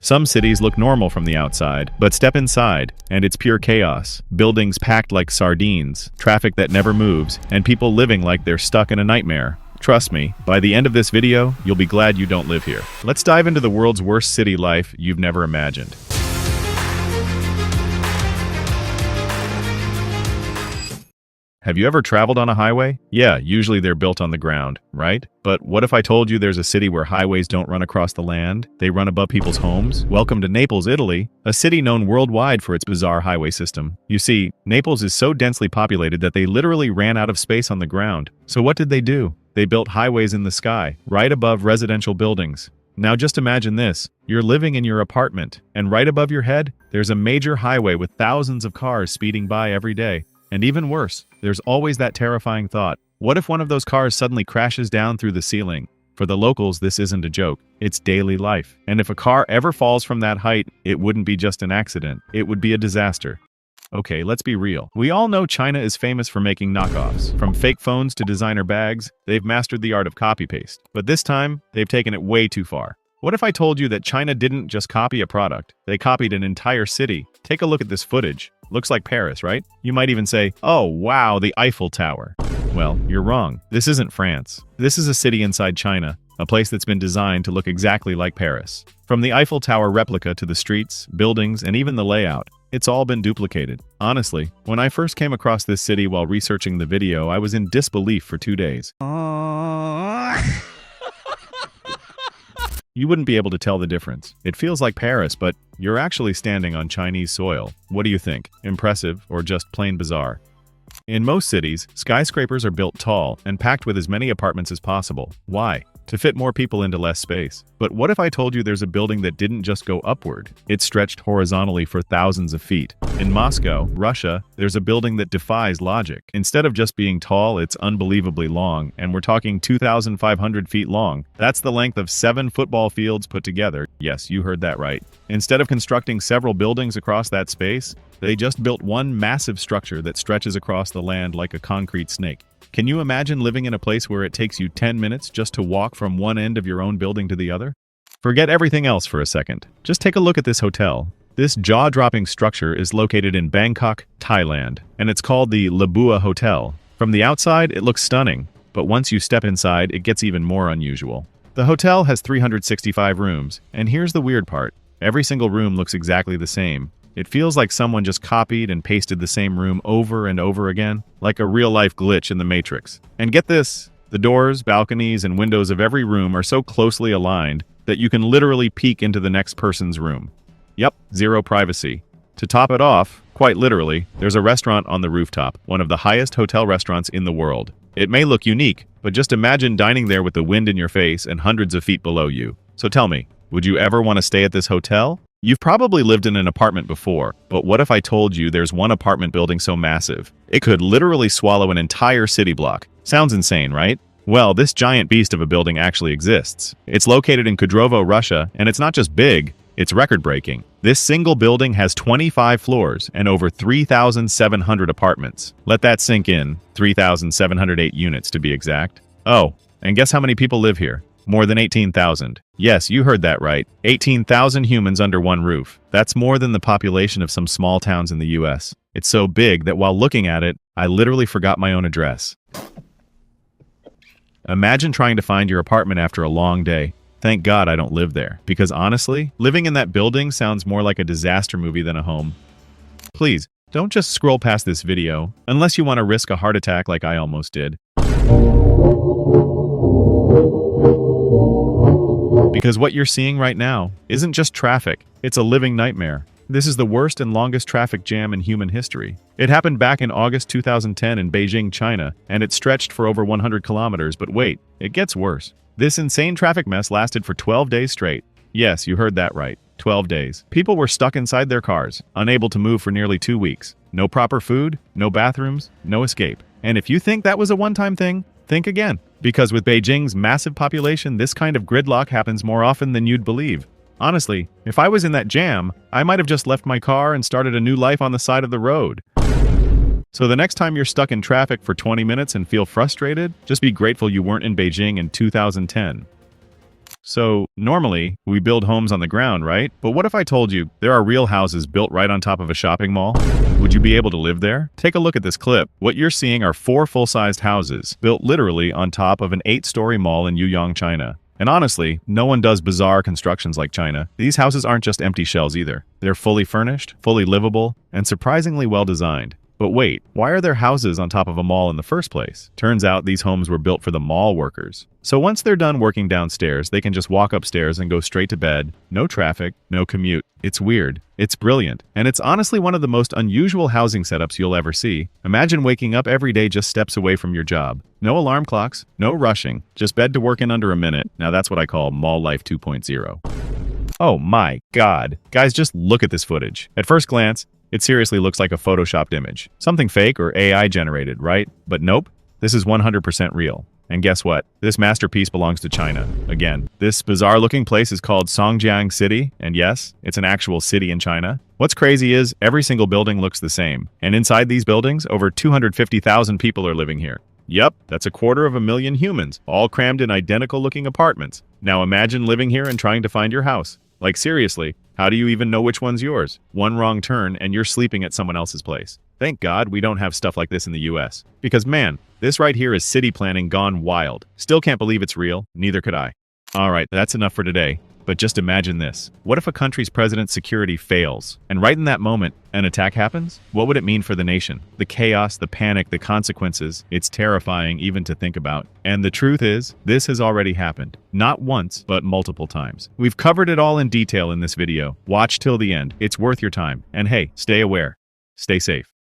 Some cities look normal from the outside, but step inside, and it's pure chaos. Buildings packed like sardines, traffic that never moves, and people living like they're stuck in a nightmare. Trust me, by the end of this video, you'll be glad you don't live here. Let's dive into the world's worst city life you've never imagined. Have you ever traveled on a highway? Yeah, usually they're built on the ground, right? But what if I told you there's a city where highways don't run across the land? They run above people's homes? Welcome to Naples, Italy, a city known worldwide for its bizarre highway system. You see, Naples is so densely populated that they literally ran out of space on the ground. So what did they do? They built highways in the sky, right above residential buildings. Now just imagine this. You're living in your apartment, and right above your head, there's a major highway with thousands of cars speeding by every day. And even worse, there's always that terrifying thought. What if one of those cars suddenly crashes down through the ceiling? For the locals, this isn't a joke. It's daily life. And if a car ever falls from that height, it wouldn't be just an accident. It would be a disaster. Okay, let's be real. We all know China is famous for making knockoffs. From fake phones to designer bags, they've mastered the art of copy-paste. But this time, they've taken it way too far. What if I told you that China didn't just copy a product? They copied an entire city. Take a look at this footage. Looks like Paris, right? You might even say, oh wow, the Eiffel Tower. Well, you're wrong. This isn't France. This is a city inside China, a place that's been designed to look exactly like Paris. From the Eiffel Tower replica to the streets, buildings, and even the layout, it's all been duplicated. Honestly, when I first came across this city while researching the video, I was in disbelief for 2 days. You wouldn't be able to tell the difference. It feels like Paris, but you're actually standing on Chinese soil. What do you think? Impressive or just plain bizarre? In most cities, skyscrapers are built tall and packed with as many apartments as possible. Why? To fit more people into less space. But what if I told you there's a building that didn't just go upward? It stretched horizontally for thousands of feet. In Moscow, Russia, there's a building that defies logic. Instead of just being tall, it's unbelievably long, and we're talking 2,500 feet long. That's the length of 7 football fields put together. Yes, you heard that right. Instead of constructing several buildings across that space, they just built one massive structure that stretches across the land like a concrete snake. Can you imagine living in a place where it takes you 10 minutes just to walk from one end of your own building to the other? Forget everything else for a second. Just take a look at this hotel. This jaw-dropping structure is located in Bangkok, Thailand, and it's called the Labua Hotel. From the outside, it looks stunning, but once you step inside, it gets even more unusual. The hotel has 365 rooms, and here's the weird part. Every single room looks exactly the same. It feels like someone just copied and pasted the same room over and over again, like a real-life glitch in the Matrix. And get this, the doors, balconies, and windows of every room are so closely aligned that you can literally peek into the next person's room. Yep, zero privacy. To top it off, quite literally, there's a restaurant on the rooftop, one of the highest hotel restaurants in the world. It may look unique, but just imagine dining there with the wind in your face and hundreds of feet below you. So tell me, would you ever want to stay at this hotel? You've probably lived in an apartment before, but what if I told you there's one apartment building so massive it could literally swallow an entire city block? Sounds insane, right? Well, this giant beast of a building actually exists. It's located in Kudrovo, Russia, and it's not just big, it's record-breaking. This single building has 25 floors and over 3,700 apartments. Let that sink in, 3,708 units to be exact. Oh, and guess how many people live here? More than 18,000. Yes, you heard that right. 18,000 humans under one roof. That's more than the population of some small towns in the US. It's so big that while looking at it, I literally forgot my own address. Imagine trying to find your apartment after a long day. Thank God I don't live there, because honestly, living in that building sounds more like a disaster movie than a home. Please, don't just scroll past this video, unless you want to risk a heart attack like I almost did. Because what you're seeing right now isn't just traffic, it's a living nightmare. This is the worst and longest traffic jam in human history. It happened back in August 2010 in Beijing, China, and it stretched for over 100 kilometers, but wait, it gets worse. This insane traffic mess lasted for 12 days straight. Yes, you heard that right, 12 days. People were stuck inside their cars, unable to move for nearly 2 weeks. No proper food, no bathrooms, no escape. And if you think that was a one-time thing, think again. Because with Beijing's massive population, this kind of gridlock happens more often than you'd believe. Honestly, if I was in that jam, I might have just left my car and started a new life on the side of the road. So the next time you're stuck in traffic for 20 minutes and feel frustrated, just be grateful you weren't in Beijing in 2010. So, normally, we build homes on the ground, right? But what if I told you there are real houses built right on top of a shopping mall? Would you be able to live there? Take a look at this clip. What you're seeing are 4 full-sized houses, built literally on top of an 8-story mall in Yuyang, China. And honestly, no one does bizarre constructions like China. These houses aren't just empty shells either. They're fully furnished, fully livable, and surprisingly well designed. But wait, why are there houses on top of a mall in the first place? Turns out these homes were built for the mall workers. So once they're done working downstairs, they can just walk upstairs and go straight to bed. No traffic, no commute. It's weird. It's brilliant. And it's honestly one of the most unusual housing setups you'll ever see. Imagine waking up every day just steps away from your job. No alarm clocks, no rushing, just bed to work in under a minute. Now that's what I call mall life 2.0. Oh my God. Guys, just look at this footage. At first glance, it seriously looks like a photoshopped image. Something fake or AI generated, right? But nope, this is 100% real. And guess what? This masterpiece belongs to China. Again, this bizarre-looking place is called Songjiang City, and yes, it's an actual city in China. What's crazy is every single building looks the same. And inside these buildings, over 250,000 people are living here. Yup, that's 250,000 humans, all crammed in identical-looking apartments. Now imagine living here and trying to find your house. Like seriously, how do you even know which one's yours? One wrong turn and you're sleeping at someone else's place. Thank God we don't have stuff like this in the US. Because man, this right here is city planning gone wild. Still can't believe it's real, neither could I. Alright, that's enough for today. But just imagine this. What if a country's president's security fails? And right in that moment, an attack happens? What would it mean for the nation? The chaos, the panic, the consequences. It's terrifying even to think about. And the truth is, this has already happened. Not once, but multiple times. We've covered it all in detail in this video. Watch till the end. It's worth your time. And hey, stay aware. Stay safe.